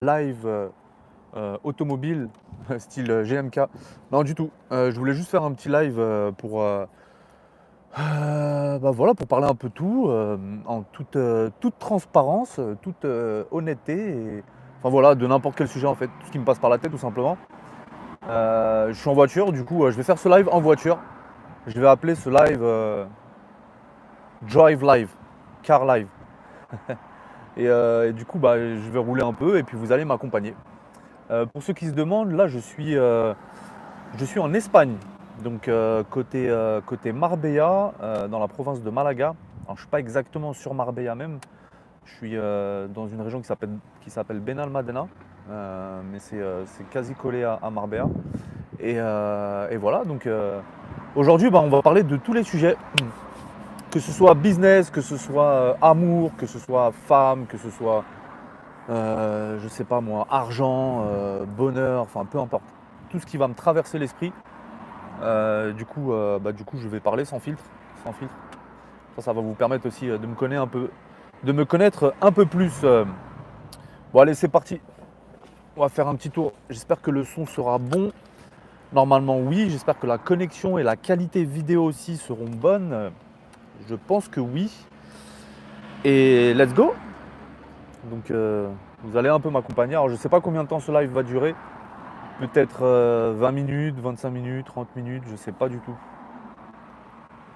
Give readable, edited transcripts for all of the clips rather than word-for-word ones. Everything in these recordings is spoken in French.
live automobile, style GMK. Non, du tout. Je voulais juste faire un petit live pour, voilà, pour parler un peu tout, en toute transparence, toute honnêteté. Enfin voilà, de n'importe quel sujet en fait, tout ce qui me passe par la tête tout simplement. Je suis en voiture, du coup, je vais faire ce live en voiture. Je vais appeler ce live Drive Live, Car Live. Et du coup, je vais rouler un peu et puis vous allez m'accompagner. Pour ceux qui se demandent, là, je suis en Espagne, donc côté Marbella, dans la province de Malaga. Alors, je ne suis pas exactement sur Marbella même, je suis dans une région qui s'appelle Benalmádena, mais c'est quasi collé à Marbella. Et voilà, donc aujourd'hui, on va parler de tous les sujets, que ce soit business, que ce soit amour, que ce soit femme, que ce soit, je sais pas moi, argent, bonheur, enfin peu importe. Tout ce qui va me traverser l'esprit. Du coup, je vais parler sans filtre, sans filtre. Ça va vous permettre aussi de me connaître un peu plus. Bon, allez, c'est parti. On va faire un petit tour. J'espère que le son sera bon. Normalement, oui. J'espère que la connexion et la qualité vidéo aussi seront bonnes. Je pense que oui. Et let's go. Donc, vous allez un peu m'accompagner. Alors, je ne sais pas combien de temps ce live va durer. Peut-être 20 minutes, 25 minutes, 30 minutes, je ne sais pas du tout.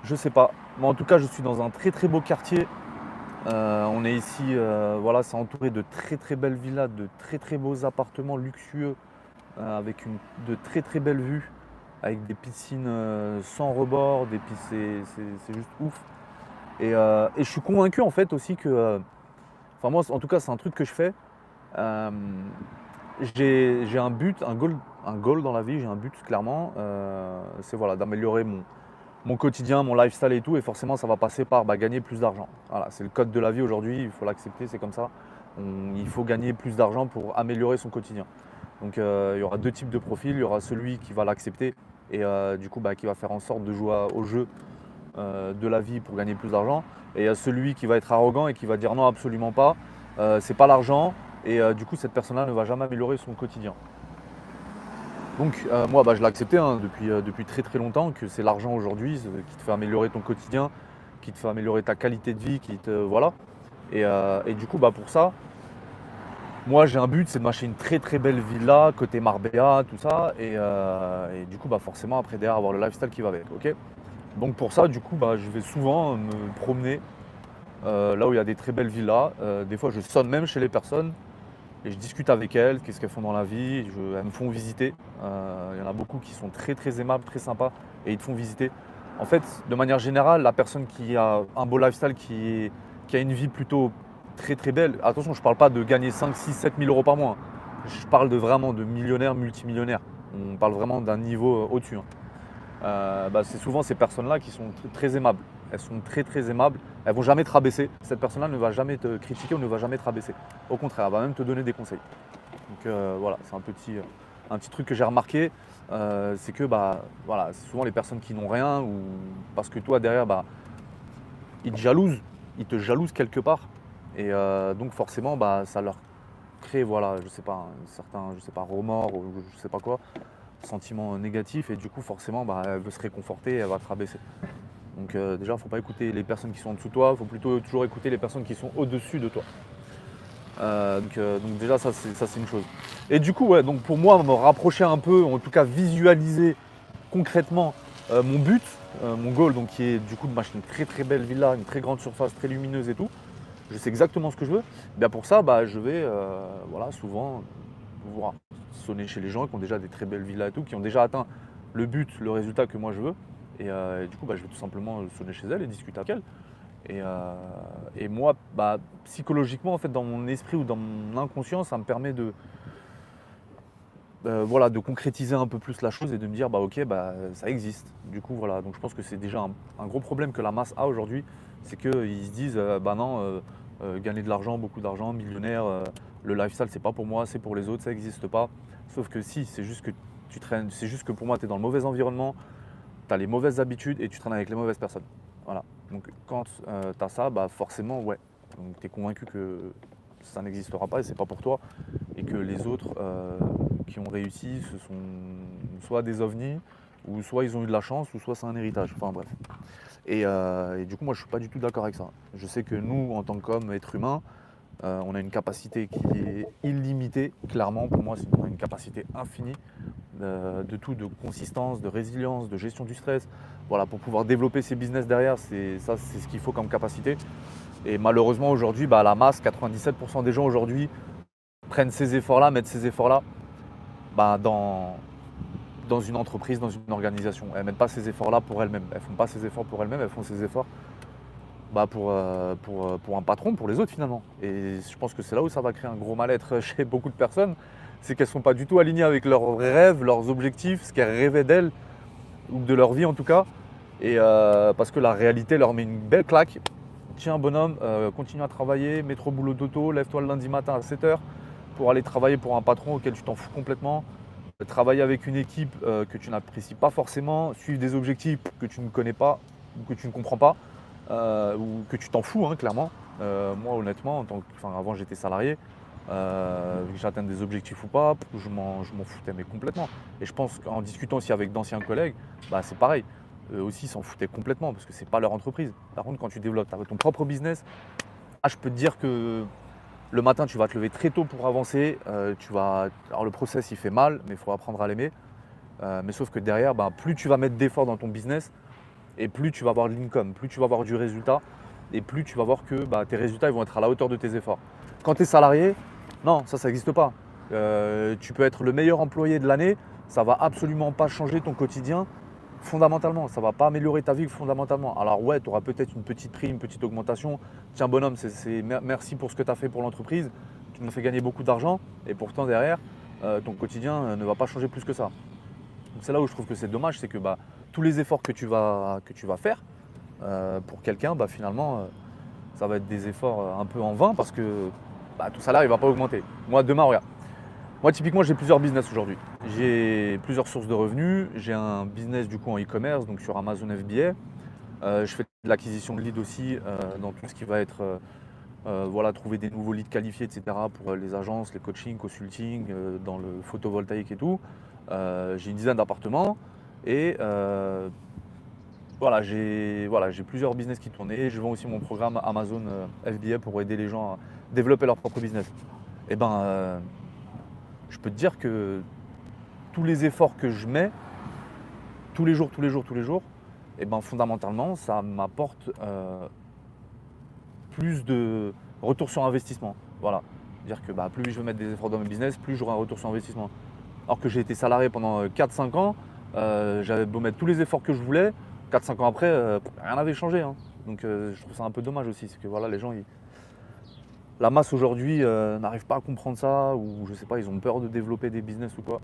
Je sais pas. Mais en tout cas, je suis dans un très très beau quartier. On est ici, voilà, c'est entouré de très très belles villas, de très très beaux appartements luxueux, avec de très très belles vues, avec des piscines sans rebord, c'est juste ouf. Et je suis convaincu en fait aussi que, enfin moi en tout cas c'est un truc que je fais. euh, j'ai un but, un goal dans la vie, j'ai un but clairement, c'est voilà, d'améliorer mon quotidien, mon lifestyle et tout, et forcément ça va passer par gagner plus d'argent. Voilà, c'est le code de la vie aujourd'hui, il faut l'accepter, c'est comme ça. Il faut gagner plus d'argent pour améliorer son quotidien. Donc il y aura deux types de profils, il y aura celui qui va l'accepter et du coup qui va faire en sorte de jouer au jeu de la vie pour gagner plus d'argent. Et il y a celui qui va être arrogant et qui va dire non absolument pas, c'est pas l'argent, et du coup cette personne-là ne va jamais améliorer son quotidien. Donc moi je l'ai accepté depuis très très longtemps que c'est l'argent aujourd'hui qui te fait améliorer ton quotidien, qui te fait améliorer ta qualité de vie, voilà. Et du coup pour ça, moi j'ai un but, c'est de m'acheter une très très belle villa côté Marbella, tout ça, et du coup forcément après derrière avoir le lifestyle qui va avec, ok. Donc pour ça du coup je vais souvent me promener là où il y a des très belles villas. Des fois je sonne même chez les personnes et je discute avec elles, qu'est-ce qu'elles font dans la vie, elles me font visiter. Il y en a beaucoup qui sont très très aimables, très sympas, et ils te font visiter. En fait, de manière générale, la personne qui a un beau lifestyle, qui a une vie plutôt très très belle, attention, je ne parle pas de gagner 5, 6, 7 000 euros par mois, hein. Je parle vraiment de millionnaires, multimillionnaires. On parle vraiment d'un niveau au-dessus, hein. C'est souvent ces personnes-là qui sont très aimables. Elles sont très très aimables, elles vont jamais te rabaisser. Cette personne-là ne va jamais te critiquer ou ne va jamais te rabaisser. Au contraire, elle va même te donner des conseils. Donc voilà, c'est un petit truc que j'ai remarqué. C'est que voilà, c'est souvent les personnes qui n'ont rien, ou parce que toi derrière ils te jalousent quelque part. Et donc forcément ça leur crée, voilà, je sais pas, un certain, je sais pas, remords ou je sais pas quoi, sentiment négatif, et du coup forcément elle veut se réconforter, elle va te rabaisser. Donc déjà, il ne faut pas écouter les personnes qui sont en dessous de toi, il faut plutôt toujours écouter les personnes qui sont au-dessus de toi. Donc déjà, ça c'est une chose. Et du coup, ouais, donc pour moi, me rapprocher un peu, en tout cas visualiser concrètement mon but, mon goal, donc qui est du coup de m'acheter une très très belle villa, une très grande surface, très lumineuse et tout. Je sais exactement ce que je veux. Bien pour ça, je vais voilà, souvent voir sonner chez les gens qui ont déjà des très belles villas et tout, qui ont déjà atteint le but, le résultat que moi je veux. Et du coup, je vais tout simplement sonner chez elles et discuter avec elles. Et moi, psychologiquement, en fait, dans mon esprit ou dans mon inconscient, ça me permet voilà, de concrétiser un peu plus la chose et de me dire, ok, ça existe. Du coup, voilà. Donc je pense que c'est déjà un gros problème que la masse a aujourd'hui, c'est qu'ils se disent, non, gagner de l'argent, beaucoup d'argent, millionnaire, le lifestyle, c'est pas pour moi, c'est pour les autres, ça n'existe pas. Sauf que si, c'est juste que tu traînes, c'est juste que pour moi, tu es dans le mauvais environnement, tu as les mauvaises habitudes et tu traînes avec les mauvaises personnes. Voilà. Donc quand tu as ça, forcément, ouais. Donc tu es convaincu que ça n'existera pas et c'est pas pour toi, et et que les autres qui ont réussi, ce sont soit des ovnis, ou soit ils ont eu de la chance, ou soit c'est un héritage. Enfin bref. Et du coup, moi, je ne suis pas du tout d'accord avec ça. Je sais que nous, en tant qu'hommes, êtres humains, on a une capacité qui est illimitée. Clairement, pour moi, on a une capacité infinie de tout, de consistance, de résilience, de gestion du stress. Voilà, pour pouvoir développer ses business derrière, c'est ce qu'il faut comme capacité. Et malheureusement, aujourd'hui, la masse, 97% des gens aujourd'hui prennent ces efforts-là, mettent ces efforts-là dans une entreprise, dans une organisation. Elles ne mettent pas ces efforts-là pour elles-mêmes. Elles ne font pas ces efforts pour elles-mêmes, elles font ces efforts pour un patron, pour les autres finalement. Et je pense que c'est là où ça va créer un gros mal-être chez beaucoup de personnes. C'est qu'elles ne sont pas du tout alignées avec leurs rêves, leurs objectifs, ce qu'elles rêvaient d'elles, ou de leur vie en tout cas. Et parce que la réalité leur met une belle claque. Tiens bonhomme, continue à travailler, métro boulot d'auto, lève-toi le lundi matin à 7h pour aller travailler pour un patron auquel tu t'en fous complètement. Travailler avec une équipe que tu n'apprécies pas forcément, suivre des objectifs que tu ne connais pas ou que tu ne comprends pas, ou que tu t'en fous clairement. Moi honnêtement, avant j'étais salarié, que j'atteigne des objectifs ou pas, je m'en foutais mais complètement. Et je pense qu'en discutant aussi avec d'anciens collègues, c'est pareil. Eux aussi s'en foutaient complètement parce que c'est pas leur entreprise. Par contre, quand tu développes ton propre business, je peux te dire que le matin, tu vas te lever très tôt pour avancer. Alors le process, il fait mal, mais il faut apprendre à l'aimer. Mais sauf que derrière, plus tu vas mettre d'efforts dans ton business, et plus tu vas avoir de l'income, plus tu vas avoir du résultat, et plus tu vas voir que tes résultats ils vont être à la hauteur de tes efforts. Quand tu es salarié, non, ça n'existe pas. Tu peux être le meilleur employé de l'année, ça ne va absolument pas changer ton quotidien fondamentalement. Ça ne va pas améliorer ta vie fondamentalement. Alors ouais, tu auras peut-être une petite prime, une petite augmentation. Tiens bonhomme, merci pour ce que tu as fait pour l'entreprise. Tu m'as fait gagner beaucoup d'argent et pourtant derrière, ton quotidien ne va pas changer plus que ça. Donc c'est là où je trouve que c'est dommage, c'est que tous les efforts que tu vas faire pour quelqu'un, finalement, ça va être des efforts un peu en vain parce que ton salaire ne va pas augmenter. Moi demain, regarde. Moi typiquement j'ai plusieurs business aujourd'hui. J'ai plusieurs sources de revenus. J'ai un business du coup en e-commerce, donc sur Amazon FBA. Je fais de l'acquisition de leads aussi dans tout ce qui va être trouver des nouveaux leads qualifiés, etc. pour les agences, les coachings, consulting, dans le photovoltaïque et tout. J'ai une dizaine d'appartements et j'ai plusieurs business qui tournent. Et je vends aussi mon programme Amazon FBA pour aider les gens à développer leur propre business. Et je peux te dire que tous les efforts que je mets, tous les jours, fondamentalement, ça m'apporte plus de retour sur investissement. Voilà. C'est-à-dire que plus je vais mettre des efforts dans mes business, plus j'aurai un retour sur investissement. Alors que j'ai été salarié pendant 4-5 ans, j'avais beau mettre tous les efforts que je voulais, 4-5 ans après, rien n'avait changé. Donc je trouve ça un peu dommage aussi. C'est que les gens, la masse aujourd'hui n'arrive pas à comprendre ça, ou je sais pas, ils ont peur de développer des business ou quoi.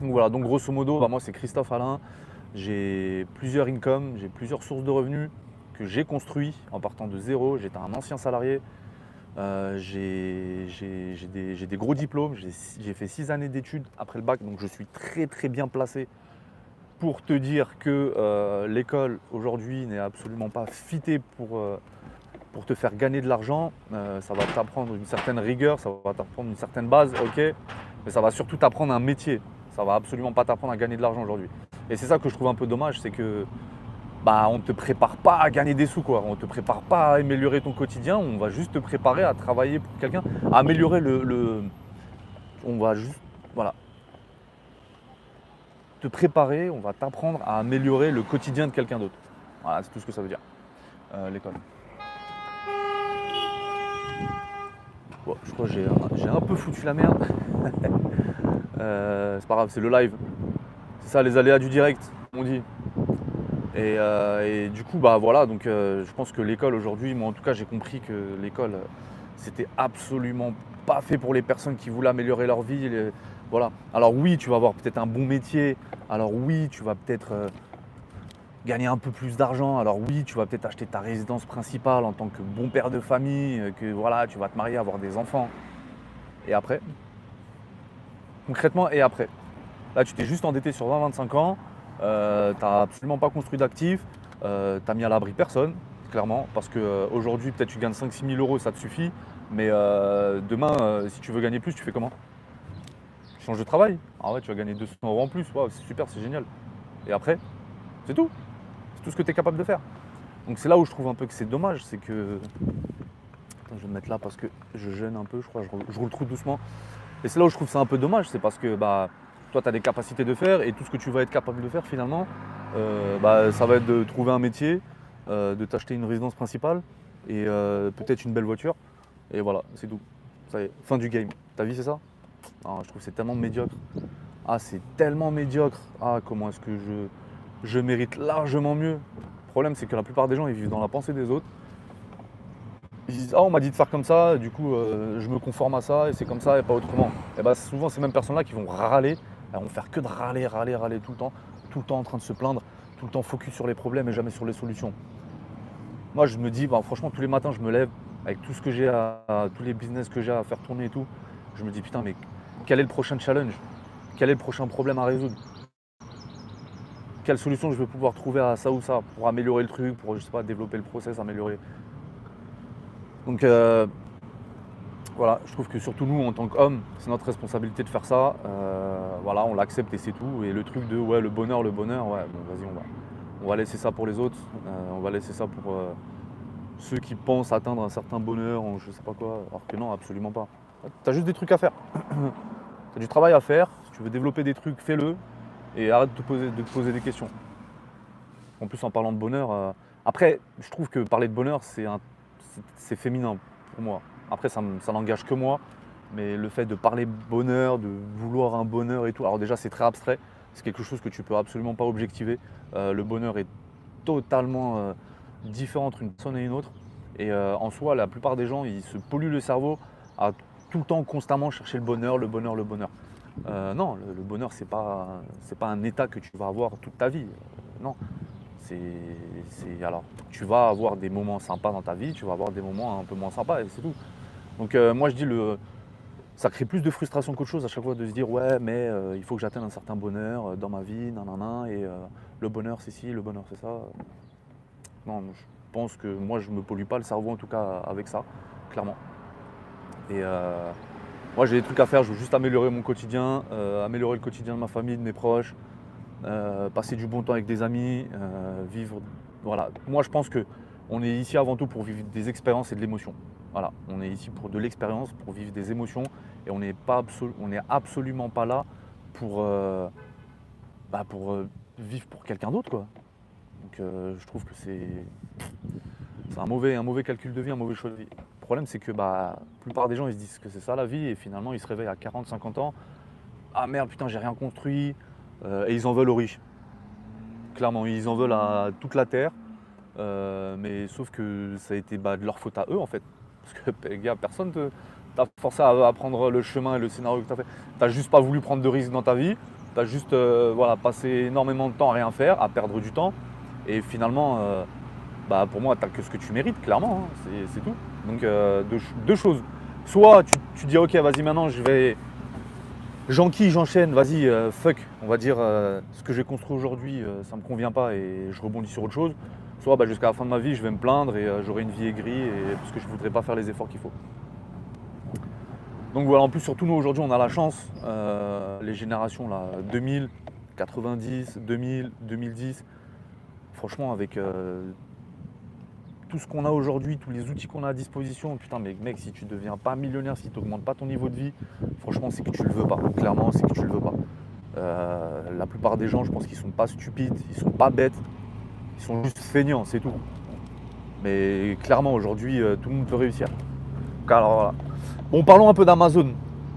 Donc voilà, donc grosso modo, moi c'est Christophe Alain. J'ai plusieurs incomes, j'ai plusieurs sources de revenus que j'ai construit en partant de zéro. J'étais un ancien salarié. J'ai des gros diplômes, j'ai fait 6 années d'études après le bac, donc je suis très très bien placé pour te dire que l'école aujourd'hui n'est absolument pas fitée pour te faire gagner de l'argent. Ça va t'apprendre une certaine rigueur, ça va t'apprendre une certaine base, ok, mais ça va surtout t'apprendre un métier. Ça va absolument pas t'apprendre à gagner de l'argent aujourd'hui. Et c'est ça que je trouve un peu dommage, c'est que on ne te prépare pas à gagner des sous, quoi. On ne te prépare pas à améliorer ton quotidien, on va juste te préparer à travailler pour quelqu'un, à améliorer on va juste, te préparer, on va t'apprendre à améliorer le quotidien de quelqu'un d'autre. Voilà, c'est tout ce que ça veut dire, l'école. Bon, je crois que j'ai un peu foutu la merde. C'est pas grave, c'est le live. C'est ça les aléas du direct, on dit. Et du coup, donc je pense que l'école aujourd'hui, moi en tout cas, j'ai compris que l'école, c'était absolument pas fait pour les personnes qui voulaient améliorer leur vie. Voilà. Alors oui, tu vas avoir peut-être un bon métier. Alors oui, tu vas peut-être gagner un peu plus d'argent. Alors oui, tu vas peut-être acheter ta résidence principale en tant que bon père de famille, que voilà, tu vas te marier, avoir des enfants. Et après, concrètement, et après, là, tu t'es juste endetté sur 20-25 ans. Tu n'as absolument pas construit d'actifs, tu n'as mis à l'abri personne, clairement, parce qu'aujourd'hui, peut-être tu gagnes 5-6 000 euros, ça te suffit, mais demain, si tu veux gagner plus, tu fais comment ? changes de travail. Ah ouais, tu vas gagner 200 € en plus. Waouh, c'est super, c'est génial. Et après, c'est tout. C'est tout ce que tu es capable de faire. Donc c'est là où je trouve un peu que c'est dommage, c'est que... Attends, je vais me mettre là parce que je gêne un peu, je crois, je roule trop doucement. Et c'est là où je trouve ça un peu dommage, c'est parce que toi, tu as des capacités de faire et tout ce que tu vas être capable de faire finalement, ça va être de trouver un métier, de t'acheter une résidence principale et peut-être une belle voiture. Et voilà, c'est tout. Ça y est, fin du game. Ta vie, c'est ça? Non, je trouve que c'est tellement médiocre. Ah, c'est tellement médiocre. Ah, comment est-ce que je mérite largement mieux. Le problème, c'est que la plupart des gens, ils vivent dans la pensée des autres. Ils disent, ah, on m'a dit de faire comme ça, du coup, je me conforme à ça, et c'est comme ça, et pas autrement. Et souvent, ces mêmes personnes-là qui vont râler, elles vont faire que de râler tout le temps en train de se plaindre, tout le temps focus sur les problèmes et jamais sur les solutions. Moi, je me dis, franchement, tous les matins, je me lève avec tout ce que j'ai tous les business que j'ai à faire tourner et tout. Je me dis, putain, mais quel est le prochain challenge? Quel est le prochain problème à résoudre? Quelle solution je vais pouvoir trouver à ça ou ça pour améliorer le truc, pour, je sais pas, développer le process, améliorer. Donc voilà, je trouve que surtout nous en tant qu'hommes, c'est notre responsabilité de faire ça. Voilà, on l'accepte et c'est tout. Et le truc de ouais, le bonheur, ouais, bon vas-y, on va laisser ça pour les autres. On va laisser ça pour ceux qui pensent atteindre un certain bonheur, ou je sais pas quoi. Alors que non, absolument pas. T'as juste des trucs à faire. T'as du travail à faire. Si tu veux développer des trucs, fais-le. Et arrête de te poser des questions. En plus, en parlant de bonheur, après, je trouve que parler de bonheur, c'est féminin pour moi. Après, ça n'engage que moi, mais le fait de parler bonheur, de vouloir un bonheur et tout, alors déjà, c'est très abstrait. C'est quelque chose que tu peux absolument pas objectiver. Le bonheur est totalement différent entre une personne et une autre. Et en soi, la plupart des gens, ils se polluent le cerveau à tout le temps, constamment chercher le bonheur, le bonheur, le bonheur. Non, le bonheur, c'est pas un état que tu vas avoir toute ta vie. Non. Alors, tu vas avoir des moments sympas dans ta vie, tu vas avoir des moments un peu moins sympas et c'est tout. Donc moi je dis, ça crée plus de frustration qu'autre chose à chaque fois de se dire ouais mais il faut que j'atteigne un certain bonheur dans ma vie, nanana, et le bonheur c'est ci, le bonheur c'est ça. Non, je pense que moi je me pollue pas le cerveau en tout cas avec ça, clairement. Et moi j'ai des trucs à faire, je veux juste améliorer mon quotidien, améliorer le quotidien de ma famille, de mes proches. Passer du bon temps avec des amis, vivre. Voilà. Moi, je pense que on est ici avant tout pour vivre des expériences et de l'émotion. Voilà. On est ici pour de l'expérience, pour vivre des émotions, et on n'est absolument pas là pour, vivre pour quelqu'un d'autre, quoi. Donc, je trouve que c'est un mauvais calcul de vie, un mauvais choix de vie. Le problème, c'est que la plupart des gens, ils se disent que c'est ça la vie, et finalement, ils se réveillent à 40, 50 ans. Ah merde, putain, j'ai rien construit. Et ils en veulent aux riches. Clairement, ils en veulent à toute la terre. Mais sauf que ça a été de leur faute à eux en fait. Parce que gars, personne t'a forcé à prendre le chemin et le scénario que t'as fait. T'as juste pas voulu prendre de risques dans ta vie. T'as juste passé énormément de temps à rien faire, à perdre du temps. Et finalement, pour moi, t'as que ce que tu mérites, clairement. Hein, c'est tout. Donc deux choses. Soit tu dis ok, vas-y maintenant j'enchaîne, vas-y, fuck, on va dire, ce que j'ai construit aujourd'hui, ça me convient pas et je rebondis sur autre chose. Soit jusqu'à la fin de ma vie, je vais me plaindre et j'aurai une vie aigrie parce que je ne voudrais pas faire les efforts qu'il faut. Donc voilà, en plus, surtout nous, aujourd'hui, on a la chance, les générations là, 2000, 90, 2000, 2010, franchement, avec tout ce qu'on a aujourd'hui, tous les outils qu'on a à disposition, putain, mais mec, si tu deviens pas millionnaire, si tu n'augmentes pas ton niveau de vie, franchement, c'est que tu le veux pas. Clairement, c'est que tu le veux pas. La plupart des gens, je pense qu'ils sont pas stupides, ils sont pas bêtes, ils sont juste feignants, c'est tout. Mais clairement, aujourd'hui, tout le monde peut réussir. Alors voilà. Bon, parlons un peu d'Amazon,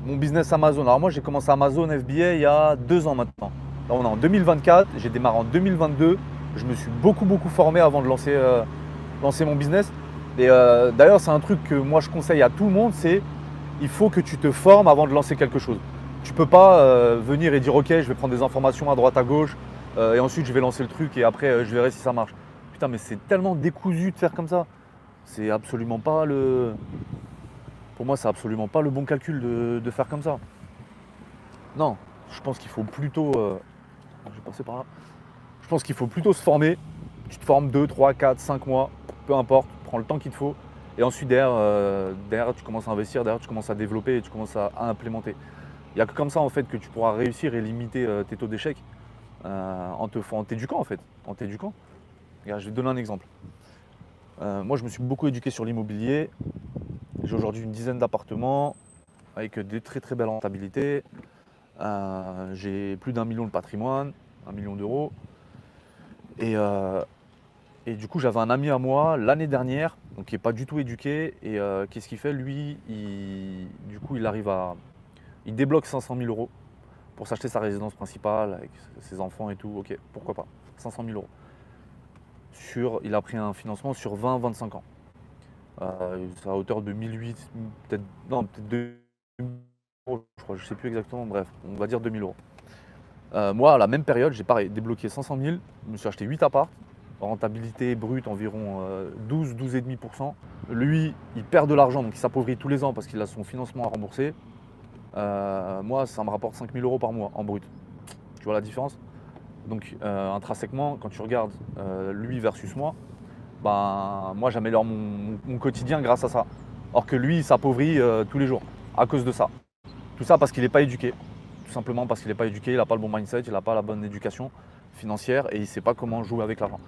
mon business Amazon. Alors moi, j'ai commencé Amazon FBA il y a 2 ans maintenant. Là, on est en 2024, j'ai démarré en 2022. Je me suis beaucoup formé avant de lancer mon business. Et d'ailleurs, c'est un truc que moi je conseille à tout le monde, c'est il faut que tu te formes avant de lancer quelque chose. Tu peux pas venir et dire ok, je vais prendre des informations à droite à gauche et ensuite je vais lancer le truc et après je verrai si ça marche. Putain, mais c'est tellement décousu de faire comme ça. C'est absolument pas pour moi, c'est absolument pas le bon calcul de faire comme ça. Non, je pense qu'il faut plutôt je vais passer par là. Je pense qu'il faut plutôt se former. Tu te formes 2, 3, 4, 5 mois, peu importe, prends le temps qu'il te faut. Et ensuite, derrière, tu commences à investir, derrière, tu commences à développer et tu commences à implémenter. Il n'y a que comme ça en fait que tu pourras réussir et limiter tes taux d'échec en t'éduquant en fait. En t'éduquant. Regarde, je vais te donner un exemple. Moi je me suis beaucoup éduqué sur l'immobilier. J'ai aujourd'hui une dizaine d'appartements avec des très très belles rentabilités. J'ai plus d'1 million de patrimoine, 1 million d'euros. Et, et du coup, j'avais un ami à moi l'année dernière, donc qui n'est pas du tout éduqué. Et qu'est-ce qu'il fait? Lui, du coup, il débloque 500 000 euros pour s'acheter sa résidence principale avec ses enfants et tout. Ok, pourquoi pas? 500 000 euros. Il a pris un financement sur 20-25 ans. C'est à hauteur de 1008, peut-être, non, peut-être 2000 euros, je crois, je sais plus exactement. Bref, on va dire 2000 euros. Moi, à la même période, j'ai pareil, débloqué 500 000, je me suis acheté 8 apparts, rentabilité brute environ 12-12,5%. Lui, il perd de l'argent, donc il s'appauvrit tous les ans parce qu'il a son financement à rembourser. Moi, ça me rapporte 5 000 euros par mois en brut. Tu vois la différence? Donc, intrinsèquement, quand tu regardes lui versus moi, ben, moi, j'améliore mon quotidien grâce à ça. Or que lui, il s'appauvrit tous les jours à cause de ça. Tout ça parce qu'il n'est pas éduqué. Tout simplement parce qu'il n'est pas éduqué, il n'a pas le bon mindset, il n'a pas la bonne éducation financière et il ne sait pas comment jouer avec l'argent.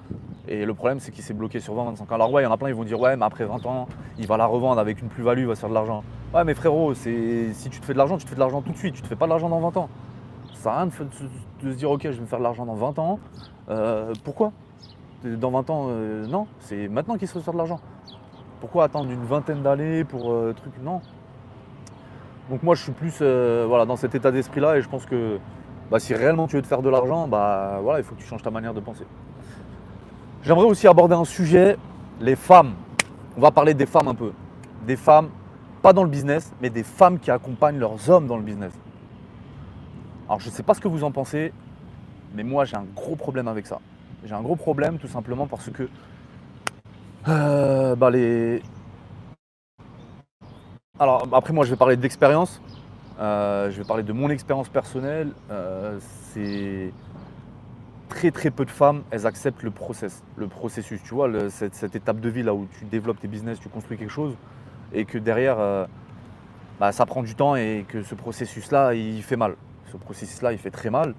Et le problème, c'est qu'il s'est bloqué sur 20-25 ans. Alors ouais, il y en a plein, ils vont dire ouais, mais après 20 ans, il va la revendre avec une plus-value, il va se faire de l'argent. Ouais, mais frérot, si tu te fais de l'argent, tu te fais de l'argent tout de suite, tu te fais pas de l'argent dans 20 ans. Ça sert à rien de se dire ok, je vais me faire de l'argent dans 20 ans. Pourquoi? Dans 20 ans, non, c'est maintenant qu'il se fait faire de l'argent. Pourquoi attendre une vingtaine d'années pour truc? Non. Donc moi je suis plus voilà, dans cet état d'esprit là et je pense que bah, si réellement tu veux te faire de l'argent, bah, voilà, il faut que tu changes ta manière de penser. J'aimerais aussi aborder un sujet, les femmes. On va parler des femmes un peu. Des femmes, pas dans le business, mais des femmes qui accompagnent leurs hommes dans le business. Alors je ne sais pas ce que vous en pensez, mais moi j'ai un gros problème avec ça. J'ai un gros problème tout simplement parce que bah, alors après moi je vais parler d'expérience. Je vais parler de mon expérience personnelle. C'est très très peu de femmes, elles acceptent le processus. Tu vois, cette étape de vie là où tu développes tes business, tu construis quelque chose et que derrière, bah, ça prend du temps et que ce processus-là, il fait mal. Ce processus-là, il fait très mal.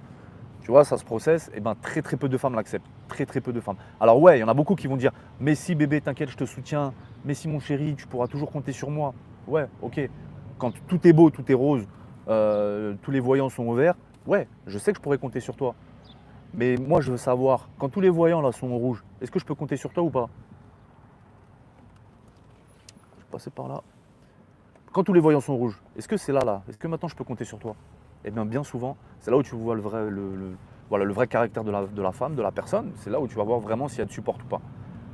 Tu vois, ça se processe, et ben très très peu de femmes l'acceptent. Très très peu de femmes. Alors ouais, il y en a beaucoup qui vont dire mais si bébé, t'inquiète, je te soutiens. Mais si mon chéri, tu pourras toujours compter sur moi. Ouais, ok. Quand tout est beau, tout est rose, tous les voyants sont au vert, ouais, je sais que je pourrais compter sur toi. Mais moi, je veux savoir, quand tous les voyants là sont au rouge, est-ce que je peux compter sur toi ou pas? Je vais passer par là. Quand tous les voyants sont rouges, est-ce que c'est là? Est-ce que maintenant je peux compter sur toi? Eh bien souvent, c'est là où tu vois voilà, le vrai caractère de la femme, de la personne. C'est là où tu vas voir vraiment s'il y a de support ou pas.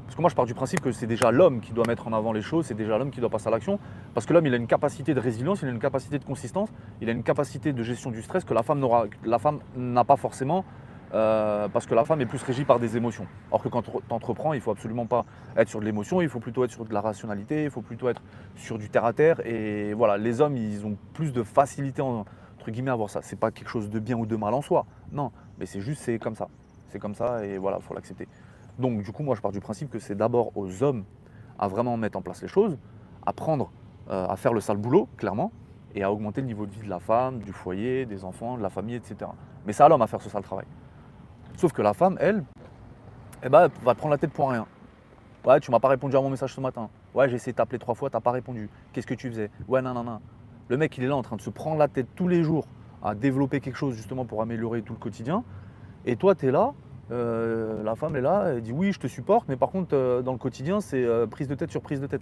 Parce que moi, je pars du principe que c'est déjà l'homme qui doit mettre en avant les choses, c'est déjà l'homme qui doit passer à l'action. Parce que l'homme, il a une capacité de résilience, il a une capacité de consistance, il a une capacité de gestion du stress que la femme n'a pas forcément. Parce que la femme est plus régie par des émotions. Alors que quand tu entreprends, il ne faut absolument pas être sur de l'émotion, il faut plutôt être sur de la rationalité, il faut plutôt être sur du terre à terre. Et voilà, les hommes, ils ont plus de facilité entre guillemets à voir ça. C'est pas quelque chose de bien ou de mal en soi, non, mais c'est juste, c'est comme ça. C'est comme ça et voilà, il faut l'accepter. Donc du coup, moi je pars du principe que c'est d'abord aux hommes à vraiment mettre en place les choses, à prendre, à faire le sale boulot, clairement, et à augmenter le niveau de vie de la femme, du foyer, des enfants, de la famille, etc. Mais c'est à l'homme à faire ce sale travail. Sauf que la femme, elle, eh ben, elle va te prendre la tête pour rien. Ouais, tu m'as pas répondu à mon message ce matin. Ouais, j'ai essayé de t'appeler 3 fois, t'as pas répondu. Qu'est-ce que tu faisais? Ouais, non, non, non. Le mec, il est là en train de se prendre la tête tous les jours à développer quelque chose justement pour améliorer tout le quotidien. Et toi, tu es là, la femme est là, elle dit oui, je te supporte, mais par contre, dans le quotidien, c'est prise de tête sur prise de tête.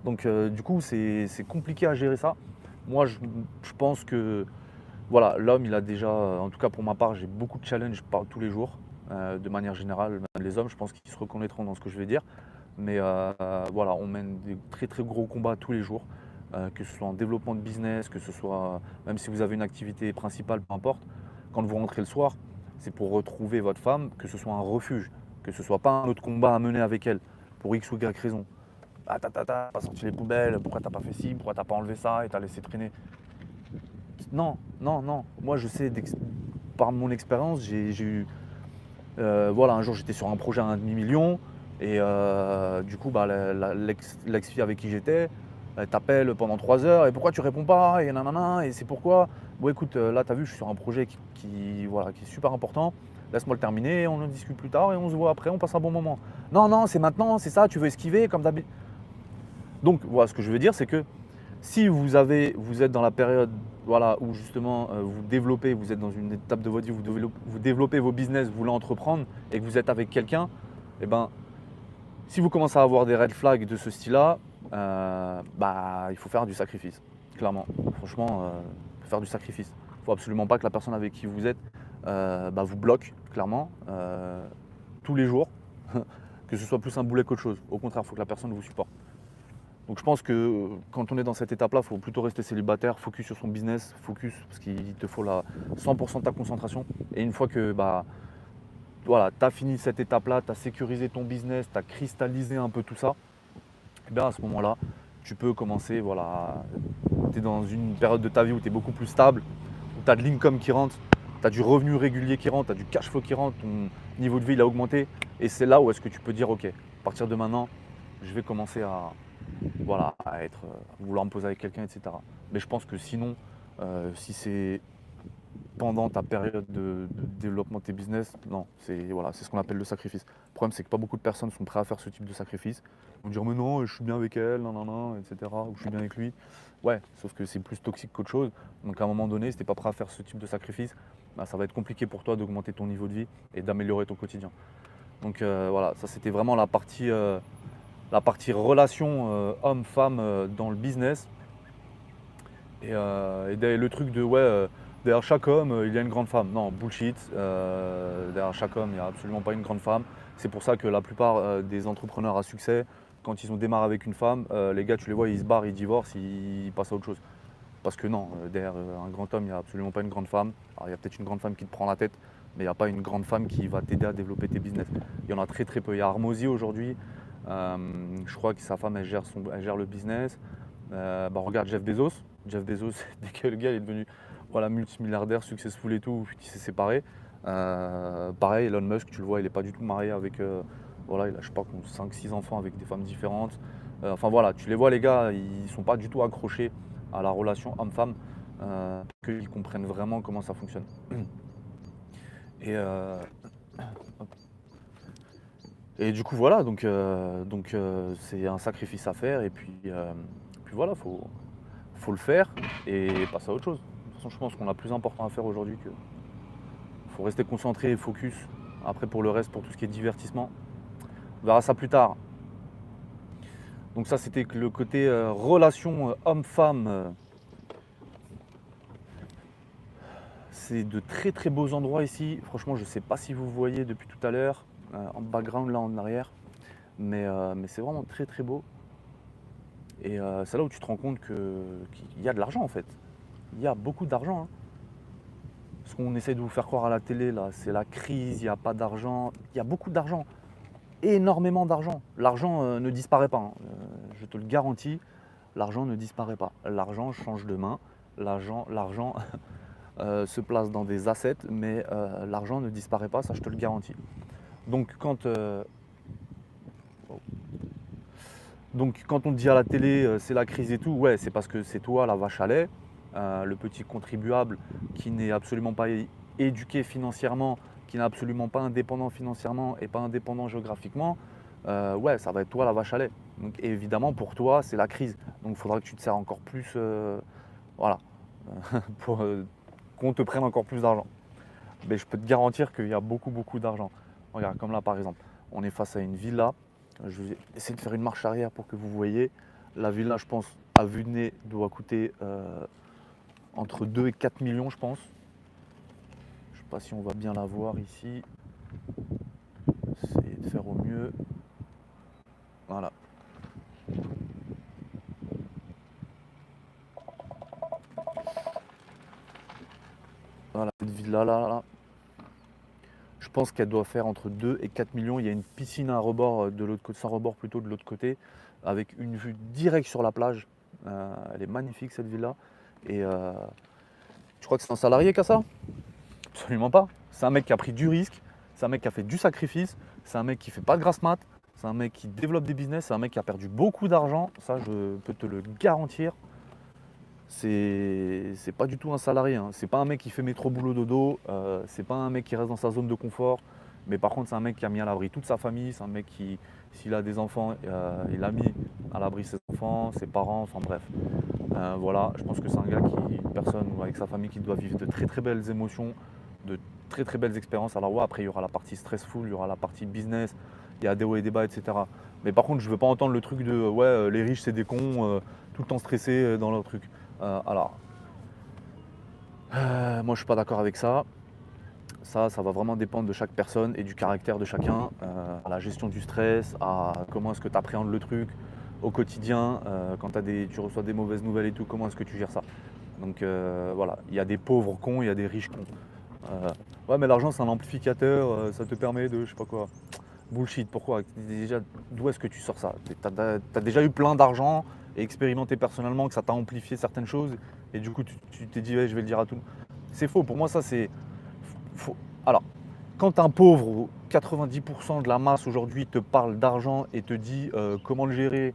Donc, du coup, c'est compliqué à gérer ça. Moi, je pense que voilà, l'homme, il a déjà, en tout cas pour ma part, j'ai beaucoup de challenges tous les jours. De manière générale, même les hommes, je pense qu'ils se reconnaîtront dans ce que je vais dire. Mais voilà, on mène des très très gros combats tous les jours, que ce soit en développement de business, que ce soit, même si vous avez une activité principale, peu importe, quand vous rentrez le soir, c'est pour retrouver votre femme, que ce soit un refuge, que ce soit pas un autre combat à mener avec elle, pour X ou Y raison. Ah, t'as pas sorti les poubelles, pourquoi t'as pas fait ci, pourquoi t'as pas enlevé ça et t'as laissé traîner. Non, non, non. Moi, je sais, par mon expérience, j'ai eu. Voilà, un jour, j'étais sur un projet à 1,5 million. Et du coup, bah, l'ex-fille avec qui j'étais, Elle t'appelle pendant 3 heures et pourquoi tu réponds pas et nanana et c'est pourquoi. Bon écoute, là tu as vu, je suis sur un projet voilà, qui est super important. Laisse-moi le terminer, on en discute plus tard et on se voit après, on passe un bon moment. Non, non, c'est maintenant, c'est ça, tu veux esquiver comme d'habitude. Donc voilà, ce que je veux dire, c'est que si vous êtes dans la période voilà, où justement vous êtes dans une étape de votre vie, vous développez vos business, vous voulez entreprendre et que vous êtes avec quelqu'un, eh ben, si vous commencez à avoir des red flags de ce style-là, il faut faire du sacrifice, clairement. Franchement, il faut faire du sacrifice. Il ne faut absolument pas que la personne avec qui vous êtes vous bloque, clairement, tous les jours, que ce soit plus un boulet qu'autre chose. Au contraire, il faut que la personne vous supporte. Donc je pense que quand on est dans cette étape-là, il faut plutôt rester célibataire, focus sur son business, focus, parce qu'il te faut 100% de ta concentration. Et une fois que voilà, tu as fini cette étape-là, tu as sécurisé ton business, tu as cristallisé un peu tout ça, et bien à ce moment-là, tu peux commencer, voilà, tu es dans une période de ta vie où tu es beaucoup plus stable, où tu as de l'income qui rentre, tu as du revenu régulier qui rentre, tu as du cash flow qui rentre, ton niveau de vie il a augmenté. Et c'est là où est-ce que tu peux dire, ok, à partir de maintenant, je vais commencer à vouloir me poser avec quelqu'un, etc. Mais je pense que sinon, si c'est pendant ta période de développement de tes business, non, c'est ce qu'on appelle le sacrifice. Le problème, c'est que pas beaucoup de personnes sont prêtes à faire ce type de sacrifice. Ils vont dire, mais non, je suis bien avec elle, non, non, non, etc. Ou je suis bien avec lui. Ouais, sauf que c'est plus toxique qu'autre chose. Donc à un moment donné, si tu n'es pas prêt à faire ce type de sacrifice, ça va être compliqué pour toi d'augmenter ton niveau de vie et d'améliorer ton quotidien. Donc voilà, ça c'était vraiment la partie relation homme-femme dans le business. Et le truc de derrière chaque homme, il y a une grande femme. Non, bullshit. Derrière chaque homme, il n'y a absolument pas une grande femme. C'est pour ça que la plupart des entrepreneurs à succès, quand ils ont démarré avec une femme, les gars, tu les vois, ils se barrent, ils divorcent, ils passent à autre chose. Parce que non, derrière un grand homme, il n'y a absolument pas une grande femme. Alors il y a peut-être une grande femme qui te prend la tête, mais il n'y a pas une grande femme qui va t'aider à développer tes business. Il y en a très très peu. Il y a Armozy aujourd'hui. Je crois que sa femme, elle gère le business. Regarde Jeff Bezos. Jeff Bezos, dès que le gars est devenu multimilliardaire, successful et tout, il s'est séparé. Pareil, Elon Musk, tu le vois, il n'est pas du tout marié avec. Il a, je sais pas, 5-6 enfants avec des femmes différentes. Tu les vois, les gars, ils ne sont pas du tout accrochés à la relation homme-femme, qu'ils comprennent vraiment comment ça fonctionne. Et du coup, voilà, donc c'est un sacrifice à faire. Et puis voilà, faut le faire et passer à autre chose. De toute façon, je pense qu'on a plus important à faire aujourd'hui que. Faut rester concentré et focus. Après, pour le reste, pour tout ce qui est divertissement, on verra ça plus tard. Donc ça, c'était le côté relation homme-femme. C'est de très très beaux endroits ici. Franchement, je ne sais pas si vous voyez depuis tout à l'heure, en background là en arrière, mais c'est vraiment très très beau. Et c'est là où tu te rends compte qu'il y a de l'argent en fait. Il y a beaucoup d'argent. Hein. Ce qu'on essaie de vous faire croire à la télé là, c'est la crise, il n'y a pas d'argent. Il y a beaucoup d'argent. Énormément d'argent. L'argent ne disparaît pas. Hein. Je te le garantis, l'argent ne disparaît pas. L'argent change de main. L'argent se place dans des assets, mais l'argent ne disparaît pas, ça je te le garantis. Donc quand on te dit à la télé c'est la crise et tout, ouais, c'est parce que c'est toi la vache à lait, le petit contribuable qui n'est absolument pas éduqué financièrement, qui n'est absolument pas indépendant financièrement et pas indépendant géographiquement, ouais, ça va être toi la vache à lait. Donc évidemment pour toi c'est la crise. Donc il faudra que tu te sers encore plus, pour qu'on te prenne encore plus d'argent. Mais je peux te garantir qu'il y a beaucoup d'argent. Regarde, comme là par exemple, on est face à une villa. Je vais essayer de faire une marche arrière pour que vous voyez. La villa, je pense, à vue de nez, doit coûter entre 2 et 4 millions, je pense. Je ne sais pas si on va bien la voir ici. Essayer de faire au mieux. Voilà. Voilà, cette villa là. Je pense qu'elle doit faire entre 2 et 4 millions. Il y a une piscine à rebord de l'autre côté, sans rebord plutôt de l'autre côté, avec une vue directe sur la plage. Elle est magnifique cette villa. Et tu crois que c'est un salarié qui a ça? Absolument pas. C'est un mec qui a pris du risque, c'est un mec qui a fait du sacrifice, c'est un mec qui fait pas de grasse mat, c'est un mec qui développe des business, c'est un mec qui a perdu beaucoup d'argent, ça je peux te le garantir. C'est pas du tout un salarié, hein. C'est pas un mec qui fait métro boulot dodo, c'est pas un mec qui reste dans sa zone de confort, mais par contre c'est un mec qui a mis à l'abri toute sa famille, c'est un mec qui, s'il a des enfants, il a mis à l'abri ses enfants, ses parents, enfin bref. Voilà, je pense que c'est un gars une personne avec sa famille qui doit vivre de très très belles émotions, de très très belles expériences. Alors ouais, après il y aura la partie stressful, il y aura la partie business, il y a des hauts et des bas, etc. Mais par contre je veux pas entendre le truc de ouais les riches c'est des cons, tout le temps stressés dans leur truc. Alors, moi je suis pas d'accord avec ça. Ça va vraiment dépendre de chaque personne et du caractère de chacun, à la gestion du stress, à comment est-ce que tu appréhendes le truc au quotidien, quand tu reçois des mauvaises nouvelles et tout, comment est-ce que tu gères ça. Donc voilà, il y a des pauvres cons, il y a des riches cons. Ouais mais l'argent c'est un amplificateur, ça te permet de je sais pas quoi. Bullshit, pourquoi? Déjà, d'où est-ce que tu sors ça? Tu as déjà eu plein d'argent et expérimenté personnellement que ça t'a amplifié certaines choses et du coup tu t'es dit ouais, je vais le dire à tout. C'est faux, pour moi ça c'est faux. Alors, quand un pauvre, ou 90% de la masse aujourd'hui te parle d'argent et te dit comment le gérer,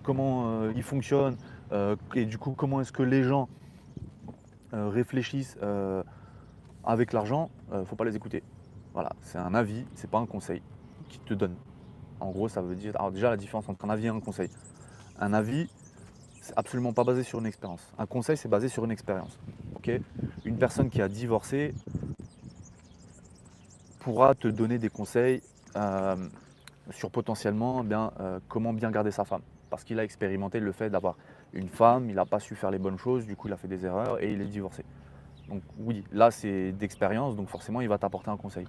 comment il fonctionne, et du coup comment est-ce que les gens réfléchissent avec l'argent, faut pas les écouter. Voilà, c'est un avis, c'est pas un conseil qu'ils te donnent. En gros, ça veut dire. Alors, déjà, la différence entre un avis et un conseil. Un avis, c'est absolument pas basé sur une expérience. Un conseil, c'est basé sur une expérience. Ok, une personne qui a divorcé pourra te donner des conseils sur potentiellement comment bien garder sa femme. Parce qu'il a expérimenté le fait d'avoir une femme, il n'a pas su faire les bonnes choses, du coup, il a fait des erreurs et il est divorcé. Donc, oui, là, c'est d'expérience, donc forcément, il va t'apporter un conseil.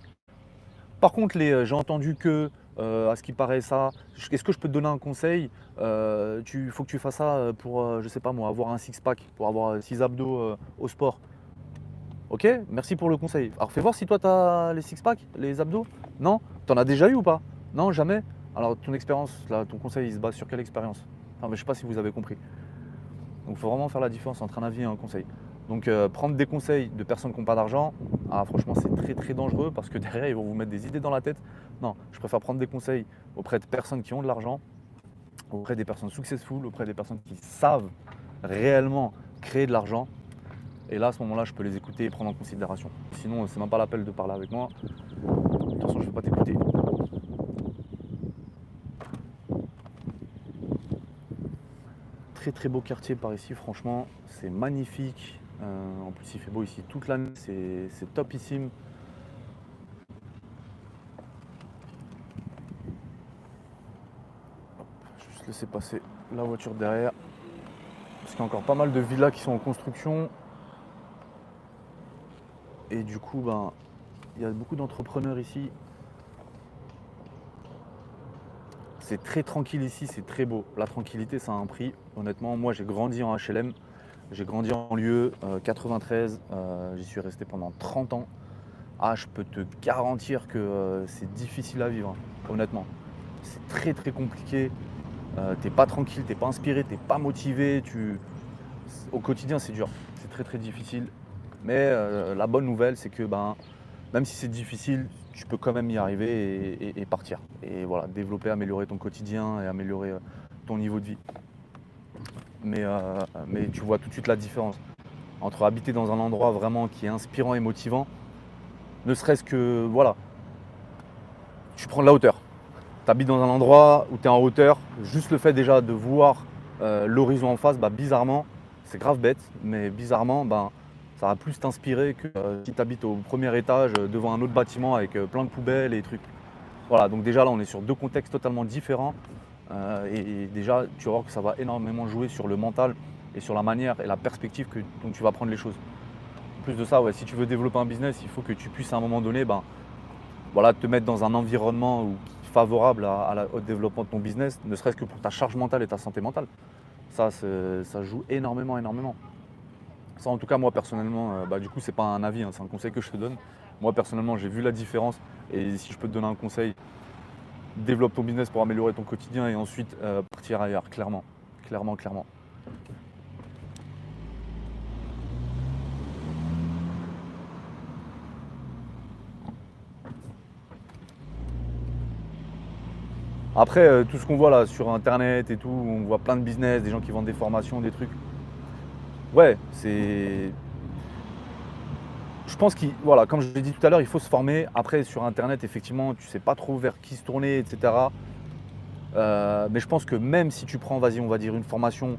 Par contre, j'ai entendu que, à ce qui paraît ça, est-ce que je peux te donner un conseil? Il faut que tu fasses ça pour, je sais pas moi, avoir un six-pack, pour avoir 6 abdos au sport. Ok, merci pour le conseil. Alors fais voir si toi tu as les six-pack, les abdos. Non? T'en as déjà eu ou pas? Non, jamais? Alors ton expérience, là, ton conseil, il se base sur quelle expérience? Enfin, mais je sais pas si vous avez compris. Donc il faut vraiment faire la différence entre un avis et un conseil. Donc prendre des conseils de personnes qui n'ont pas d'argent, franchement c'est très très dangereux parce que derrière ils vont vous mettre des idées dans la tête. Non, je préfère prendre des conseils auprès de personnes qui ont de l'argent, auprès des personnes successful, auprès des personnes qui savent réellement créer de l'argent. Et là à ce moment-là je peux les écouter et prendre en considération. Sinon c'est même pas la peine de parler avec moi. De toute façon je ne vais pas t'écouter. Très très beau quartier par ici, franchement c'est magnifique. En plus il fait beau ici toute l'année, c'est topissime. Je vais juste laisser passer la voiture derrière. Parce qu'il y a encore pas mal de villas qui sont en construction. Et du coup, il y a beaucoup d'entrepreneurs ici. C'est très tranquille ici, c'est très beau. La tranquillité, ça a un prix. Honnêtement, moi j'ai grandi en HLM. J'ai grandi en banlieue 93, j'y suis resté pendant 30 ans. Je peux te garantir que c'est difficile à vivre, hein, honnêtement. C'est très très compliqué. T'es pas tranquille, t'es pas inspiré, t'es pas motivé. Au quotidien, c'est dur, c'est très très difficile. Mais la bonne nouvelle, c'est que même si c'est difficile, tu peux quand même y arriver et partir. Et voilà, développer, améliorer ton quotidien et améliorer ton niveau de vie. Mais tu vois tout de suite la différence entre habiter dans un endroit vraiment qui est inspirant et motivant, ne serait-ce que, voilà, tu prends de la hauteur. Tu habites dans un endroit où tu es en hauteur, juste le fait déjà de voir l'horizon en face, bizarrement, c'est grave bête, mais bizarrement, ça va plus t'inspirer que si tu habites au premier étage devant un autre bâtiment avec plein de poubelles et trucs. Voilà, donc déjà là on est sur deux contextes totalement différents. Et déjà, tu vas voir que ça va énormément jouer sur le mental et sur la manière et la perspective dont tu vas prendre les choses. En plus de ça, ouais, si tu veux développer un business, il faut que tu puisses à un moment donné te mettre dans un environnement favorable au développement de ton business, ne serait-ce que pour ta charge mentale et ta santé mentale. Ça joue énormément, énormément. Ça, en tout cas, moi personnellement, du coup, c'est pas un avis, hein, c'est un conseil que je te donne. Moi personnellement, j'ai vu la différence et si je peux te donner un conseil, développe ton business pour améliorer ton quotidien et ensuite partir ailleurs, clairement. Clairement, clairement. Après, tout ce qu'on voit là sur internet et tout, on voit plein de business, des gens qui vendent des formations, des trucs. Ouais, c'est. Je pense qu'il, voilà, comme je l'ai dit tout à l'heure, il faut se former. Après, sur internet, effectivement, tu sais pas trop vers qui se tourner, etc. Mais je pense que même si tu prends, vas-y, on va dire une formation,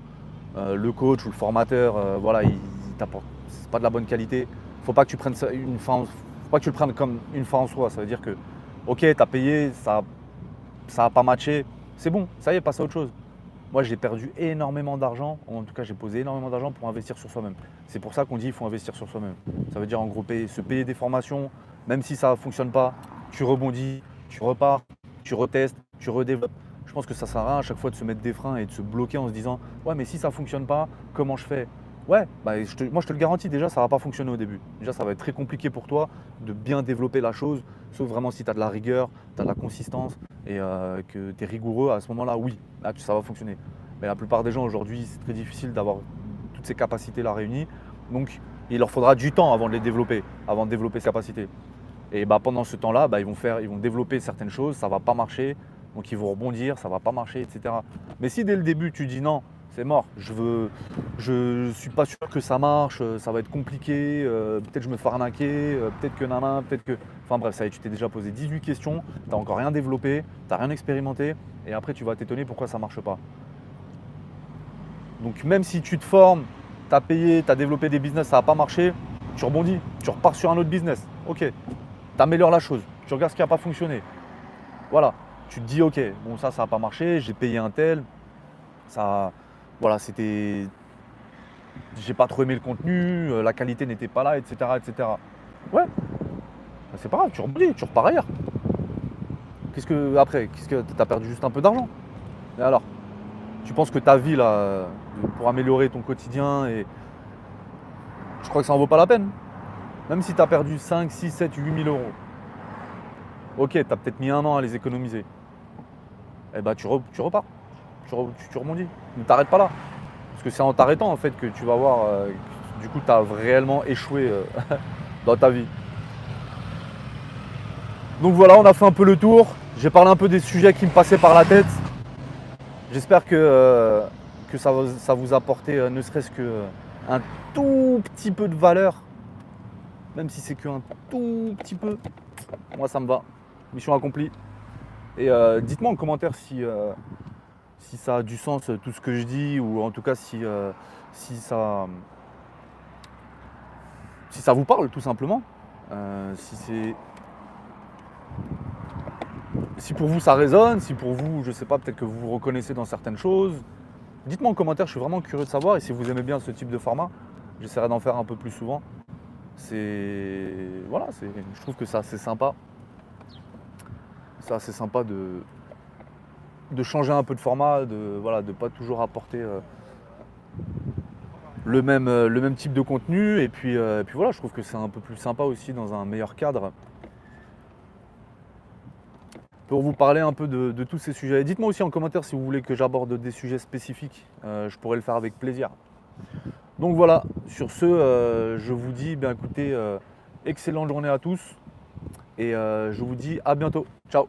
le coach ou le formateur, voilà, il t'apporte, c'est pas de la bonne qualité. Faut pas que tu prennes ça faut pas que tu le prennes comme une fin en soi. Ça veut dire que, ok, tu as payé, ça n'a pas matché, c'est bon, ça y est, passe à autre chose. Moi, j'ai perdu énormément d'argent, en tout cas, j'ai posé énormément d'argent pour investir sur soi-même. C'est pour ça qu'on dit qu'il faut investir sur soi-même. Ça veut dire en gros se payer des formations, même si ça ne fonctionne pas, tu rebondis, tu repars, tu retestes, tu redéveloppes. Je pense que ça sert à rien à chaque fois de se mettre des freins et de se bloquer en se disant ouais, mais si ça ne fonctionne pas, comment je fais? Ouais, bah, moi je te le garantis, déjà ça ne va pas fonctionner au début. Déjà ça va être très compliqué pour toi de bien développer la chose, sauf vraiment si tu as de la rigueur, tu as de la consistance et que tu es rigoureux, à ce moment-là, oui, là ça va fonctionner. Mais la plupart des gens aujourd'hui, c'est très difficile d'avoir toutes ces capacités-là réunies. Donc il leur faudra du temps avant de les développer, avant de développer ces capacités. Et bah, pendant ce temps-là, bah, ils vont développer certaines choses, ça ne va pas marcher, donc ils vont rebondir, ça ne va pas marcher, etc. Mais si dès le début tu dis non, c'est mort, je suis pas sûr que ça marche, ça va être compliqué, peut-être je me fais arnaquer, peut-être que nana, peut-être que. Enfin bref, ça y est, tu t'es déjà posé 18 questions, tu n'as encore rien développé, tu n'as rien expérimenté, et après tu vas t'étonner pourquoi ça ne marche pas. Donc même si tu te formes, tu as payé, tu as développé des business, ça n'a pas marché, tu rebondis, tu repars sur un autre business. Ok, tu améliores la chose, tu regardes ce qui n'a pas fonctionné. Voilà, tu te dis ok, bon ça n'a pas marché, j'ai payé un tel, ça, voilà, c'était, j'ai pas trop aimé le contenu, la qualité n'était pas là, etc., etc. Ouais, bah, c'est pas grave, tu rebondis, tu repars ailleurs. Qu'est-ce que t'as perdu juste un peu d'argent? Et alors, tu penses que ta vie là, pour améliorer ton quotidien, et je crois que ça en vaut pas la peine. Même si tu as perdu 5, 6, 7, 8 000 euros. Ok, tu as peut-être mis un an à les économiser. Eh ben tu repars, tu rebondis. Ne t'arrête pas là. Parce que c'est en t'arrêtant en fait que tu vas voir que, du coup tu as réellement échoué dans ta vie. Donc voilà, on a fait un peu le tour. J'ai parlé un peu des sujets qui me passaient par la tête. J'espère que ça vous a apporté ne serait-ce qu'un tout petit peu de valeur. Même si c'est qu'un tout petit peu. Moi ça me va. Mission accomplie. Et dites-moi en commentaire si ça a du sens tout ce que je dis, ou en tout cas si ça vous parle tout simplement. Si pour vous ça résonne, si pour vous, je sais pas, peut-être que vous vous reconnaissez dans certaines choses. Dites-moi en commentaire, je suis vraiment curieux de savoir. Et si vous aimez bien ce type de format, j'essaierai d'en faire un peu plus souvent. Voilà, je trouve que c'est assez sympa. C'est assez sympa de changer un peu de format, de pas toujours apporter le même type de contenu. Et puis voilà, je trouve que c'est un peu plus sympa aussi dans un meilleur cadre pour vous parler un peu de tous ces sujets. Dites-moi aussi en commentaire si vous voulez que j'aborde des sujets spécifiques, je pourrais le faire avec plaisir. Donc voilà, sur ce, je vous dis, écoutez, excellente journée à tous, et je vous dis à bientôt. Ciao.